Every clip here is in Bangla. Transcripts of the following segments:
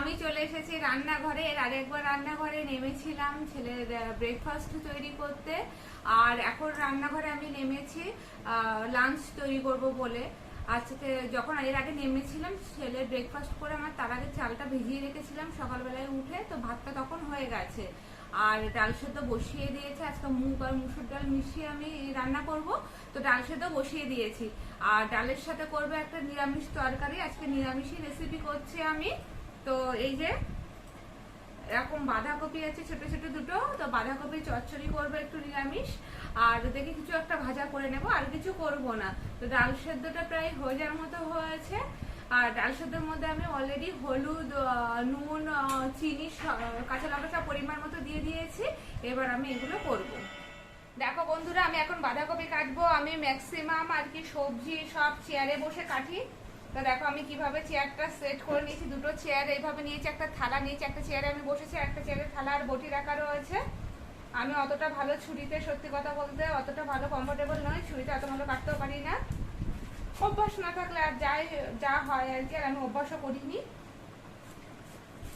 আমি চলে এসেছি রান্নাঘরে। এর আরেকবার রান্নাঘরে নেমেছিলাম ছেলের ব্রেকফাস্ট তৈরি করতে, আর এখন রান্নাঘরে আমি নেমেছি লাঞ্চ তৈরি করব বলে। আজকে যখন এর আগে নেমেছিলাম ছেলের ব্রেকফাস্ট করে, আমার তার আগে চালটা ভিজিয়ে রেখেছিলাম সকালবেলায় উঠে, তো ভাতটা তখন হয়ে গেছে আর ডাল সেদ্ধ বসিয়ে দিয়েছে। আজকে মুগ আর মুসুর ডাল মিশিয়ে আমি রান্না করব, তো ডাল সেদ্ধ বসিয়ে দিয়েছি। আর ডালের সাথে করবে একটা নিরামিষ তরকারি, আজকে নিরামিষই রেসিপি করছি আমি। তো এই যে এরকম বাঁধাকপি আছে ছোট ছোট দুটো, তো বাঁধাকপি চচ্চড়ি করবো একটু নিরামিষ, আর দেখে কিছু একটা ভাজা করে নেব, আর কিছু করব না। তো ডাল সেদ্ধটা প্রায় হয়ে যাওয়ার মতো হয়েছে, আর ডাল সেদ্ধের মধ্যে আমি অলরেডি হলুদ, নুন, চিনি, কাঁচা লঙ্কা পরিমাণ মতো দিয়ে দিয়েছি। এবার আমি এগুলো করব। দেখো বন্ধুরা, আমি এখন বাঁধাকপি কাটবো। আমি ম্যাক্সিমাম আর কি সবজি সব চেয়ারে বসে কাটি। তো দেখো আমি কিভাবে চেয়ারটা সেট করে নিয়েছি। দুটো চেয়ার এইভাবে নিয়েছি, একটা থালা নিয়েছি, একটা চেয়ারে আমি বসেছি, একটা চেয়ারে থালা আর বটি রাখা রয়েছে। আমি অতটা ভালো ছুরিতে, সত্যি কথা বলতে অতটা ভালো কমফোর্টেবল নয়, ছুরিতে অত ভালো কাটতেও পারি না। অভ্যাস না থাকলে আর যা হয় আর কি, আর আমি অভ্যাসও করিনি।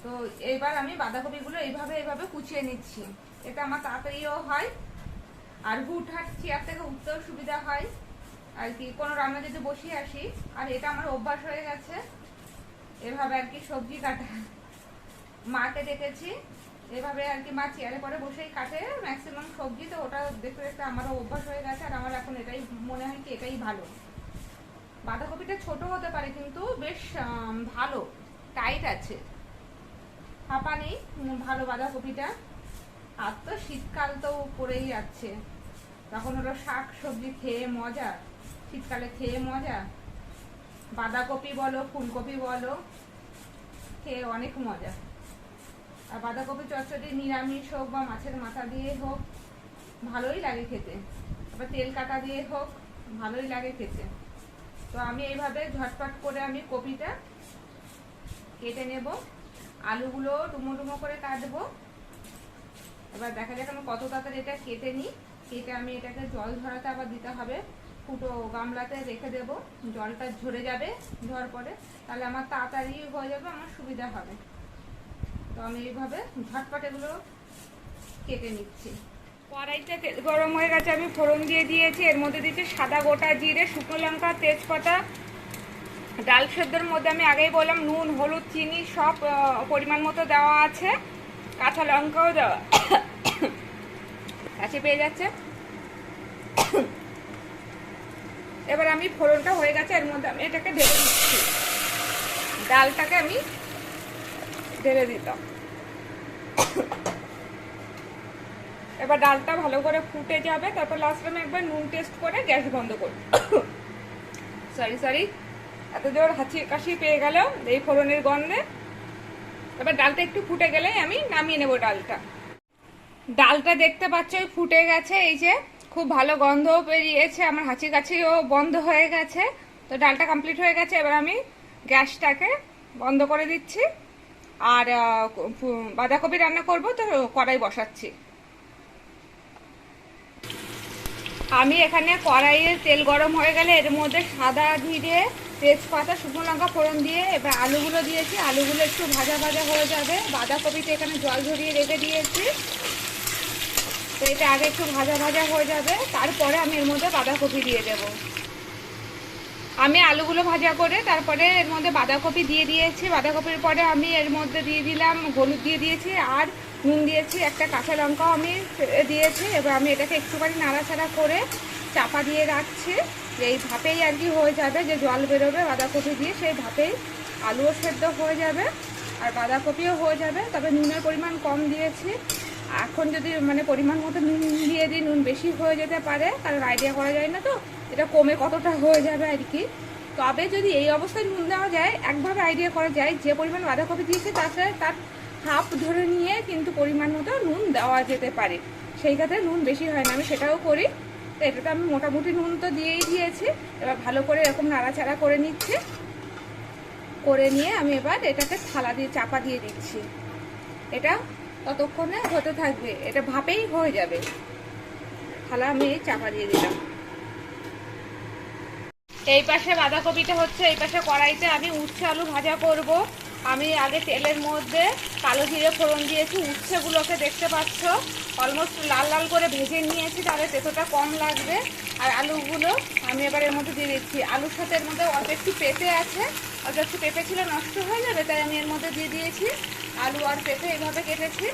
তো এইবার আমি বাঁধাকপিগুলো এইভাবে কুচিয়ে নিচ্ছি, এটা আমার তাড়াতাড়িও হয়, আর হুটহাট চেয়ার থেকে উঠতেও সুবিধা হয় আর কি, কোনো রান্না যদি বসিয়ে আসি। আর এটা আমার অভ্যাস হয়ে গেছে এভাবে আর কি সবজি কাটা। মাকে দেখেছি এভাবে আর কি, মা চেয়ারে পরে বসেই কাটে ম্যাক্সিমাম সবজি, তো ওটা দেখতে দেখতে আমারও অভ্যাস হয়ে গেছে। আর আমার এখন এটাই মনে হয় কি এটাই ভালো। বাঁধাকপিটা ছোট হতে পারে কিন্তু বেশ ভালো টাইট আছে, ফাঁপা নেই, ভালো বাঁধাকপিটা। আর তো শীতকাল তো পড়েই যাচ্ছে, তখন হলো শাক সবজি খেয়ে মজা, শীতকালে খেয়ে মজা। বাঁধাকপি বলো ফুলকপি বলো, খেয়ে অনেক মজা। আর বাঁধাকপি চচ্চড়ি নিরামিষ হোক বা মাছের মাথা দিয়ে হোক ভালোই লাগে খেতে, আবার তেল কাটা দিয়ে হোক ভালোই লাগে খেতে। তো আমি এইভাবে ঝটপট করে আমি কপিটা কেটে নেব, আলুগুলো ডুমো ডুমো করে কাটবো। এবার দেখা যাক আমি কত তাড়াতাড়ি এটা কেটে নিই। কেটে আমি এটাকে জল ঝরাতে আবার দিতে হবে, ফুটো গামলাতে রেখে দেব, জলটা ঝরে যাবে, ঝরার পরে তাহলে আমার তাড়াতাড়ি হয়ে যাবে, আমার সুবিধা হবে। তো আমি এইভাবে ঝটপট এগুলো কেটে নিচ্ছি। কড়াইতে তেল গরম হয়ে গেছে, আমি ফোড়ন দিয়ে দিয়েছি। এর মধ্যে দিচ্ছি সাদা গোটা জিরে, শুকনো লঙ্কা, তেজপাতা। ডাল সেদ্ধর মধ্যে আমি আগেই বললাম নুন, হলুদ, চিনি সব পরিমাণ মতো দেওয়া আছে, কাঁচা লঙ্কাও দেওয়া কাছে পেয়ে যাচ্ছে। এবার আমি ফোড়নটা হয়ে গেছে, এর মধ্যে আমি এটাকে ঢেলে দিচ্ছি, ডালটাকে আমি ঢেলে দিতাম। এবার ডালটা ভালো করে ফুটে যাবে, তারপর লাস্টে আমি একবার নুন টেস্ট করে গ্যাস বন্ধ করব। সরি এত জোর হাঁচি কাশি পেয়ে গেল এই ফোড়নের গন্ধে। এবার ডালটা একটু ফুটে গেলে আমি নামিয়ে নেব ডালটা দেখতে পাচ্ছ ফুটে গেছে, এই যে খুব ভালো গন্ধ বেরিয়েছে, আমার হাঁচি কাশিও বন্ধ হয়ে গেছে। তো ডালটা কমপ্লিট হয়ে গেছে, এবার আমি গ্যাসটাকে বন্ধ করে দিচ্ছি। আর বাঁধাকপি রান্না করব, তো কড়াই বসাচ্ছি। আমি এখানে কড়াইয়ে তেল গরম হয়ে গেলে এর মধ্যে সাদা জিরে, তেজপাতা, শুকনো লঙ্কা ফোড়ন দিয়ে এবার আলুগুলো দিয়েছি। আলুগুলো একটু ভাজা ভাজা হয়ে যাবে। বাঁধাকপিতে এখানে জল ঝরিয়ে রেখে দিয়েছি, তো এটা আগে একটু ভাজা ভাজা হয়ে যাবে, তারপরে আমি এর মধ্যে বাঁধাকপি দিয়ে দেব। আমি আলুগুলো ভাজা করে তারপরে এর মধ্যে বাঁধাকপি দিয়ে দিয়েছি। বাঁধাকপির পরে আমি এর মধ্যে দিয়ে দিলাম হলুদ দিয়ে দিয়েছি, আর নুন দিয়েছি, একটা কাঁচা লঙ্কাও আমি দিয়েছি। এবার আমি এটাকে একটুখানি নাড়াচাড়া করে চাপা দিয়ে রাখছি, এই ভাপেই আর কি হয়ে যাবে, যে জল বেরোবে বাঁধাকপি দিয়ে সেই ভাপেই আলুও সেদ্ধ হয়ে যাবে আর বাঁধাকপিও হয়ে যাবে। তবে নুনের পরিমাণ কম দিয়েছি, এখন যদি মানে পরিমাণ মতো নুন দিয়ে দিই, নুন বেশি হয়ে যেতে পারে, কারণ আইডিয়া করা যায় না তো এটা কমে কতটা হয়ে যাবে আর কি। তবে যদি এই অবস্থায় নুন দেওয়া যায়, একভাবে আইডিয়া করা যায় যে পরিমাণ বাঁধাকপি দিয়েছে তাতে তার হাফ ধরে নিয়ে কিন্তু পরিমাণ মতো নুন দেওয়া যেতে পারে, সেই ক্ষেত্রে নুন বেশি হয় না, আমি সেটাও করি। তো এটাতে আমি মোটামুটি নুন তো দিয়েই দিয়েছি। এবার ভালো করে এরকম নাড়াচাড়া করে নিচ্ছি, করে নিয়ে আমি এবার এটাকে থালা দিয়ে চাপা দিয়ে দিচ্ছি। এটা ততক্ষণে হতে থাকবে, এটা ভাপেই হয়ে যাবে। থালা আমি চাপা দিয়ে দিলাম। এই পাশে বাঁধাকপিটা হচ্ছে, এই পাশে কড়াইতে আমি উচ্ছে আলু ভাজা করব। আমি আগে তেলের মধ্যে কালো জিরে ফোড়ন দিয়েছি। উচ্ছেগুলোকে দেখতে পাচ্ছ অলমোস্ট লাল লাল করে ভেজে নিয়েছি, তাহলে তেতোটা কম লাগবে। আর আলুগুলো আমি এবার এর মধ্যে দিয়ে দিচ্ছি। আলুর সাথে এর মধ্যে অল্প একটু পেঁপে আছে, অল্প একটু পেঁপে ছিল, নষ্ট হয়ে যাবে, তাই আমি এর মধ্যে দিয়ে দিয়েছি। আলু আর পেঁপে এইভাবে কেটেছি।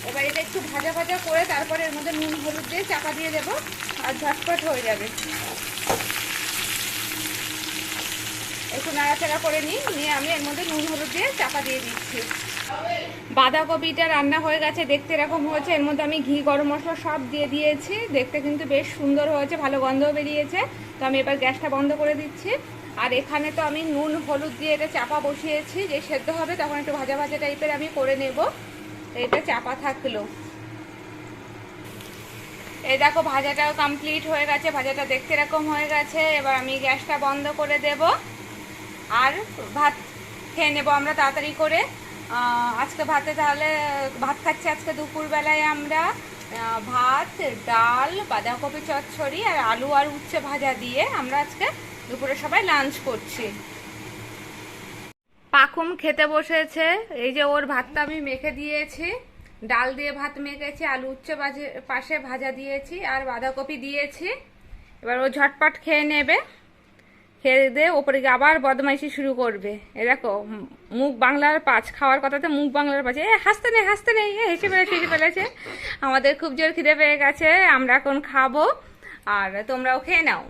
এবার এটা একটু ভাজা ভাজা করে তারপরে এর মধ্যে নুন হলুদ দিয়ে চাপা দিয়ে দেবো, আর ঝটপট হয়ে যাবে। একটু নাড়াচাড়া করে নিয়ে আমি এর মধ্যে নুন হলুদ দিয়ে চাপা দিয়ে দিচ্ছি। বাঁধাকপিটা রান্না হয়ে গেছে, দেখতে এরকম হয়েছে। এর মধ্যে আমি ঘি গরম মশলা সব দিয়ে দিয়েছি, দেখতে কিন্তু বেশ সুন্দর হয়েছে, ভালো গন্ধও বেরিয়েছে। তো আমি এবার গ্যাসটা বন্ধ করে দিচ্ছি। আর এখানে তো আমি নুন হলুদ দিয়ে এটা চাপা বসিয়েছি, যে সেদ্ধ হবে তখন একটু ভাজা ভাজা টাইপের আমি করে নেব। এটা চাপা থাকলো। এই দেখো ভাজাটাও কমপ্লিট হয়ে গেছে, ভাজাটা দেখতে এরকম হয়ে গেছে। এবার আমি গ্যাসটা বন্ধ করে দেব আর ভাত খেয়ে নেবো আমরা তাড়াতাড়ি করে। আজকে তাহলে ভাত খাচ্ছি আজকে দুপুরবেলায় আমরা। ভাত, ডাল, বাঁধাকপি চচ্চড়ি আর আলু আর উচ্ছে ভাজা দিয়ে আমরা আজকে দুপুরে সবাই লাঞ্চ করছি। পাখুম খেতে বসেছে। এই যে ওর ভাতটা আমি মেখে দিয়েছি, ডাল দিয়ে ভাত মেখেছি, আলু উচ্ছে পাশে ভাজা দিয়েছি আর বাঁধাকপি দিয়েছি। এবার ও ঝটপট খেয়ে নেবে, খেয়ে দিয়ে ওপরে গিয়ে আবার বদমাইশি শুরু করবে। এ দেখো মুখ বাংলার পাঁচ, খাওয়ার কথাতে মুখ বাংলার পাঁচ। হাসতে নেই হেসে ফেলেছে। আমাদের খুব জোর খিদে পেয়ে গেছে, আমরা এখন খাবো আর তোমরাও খেয়ে নাও।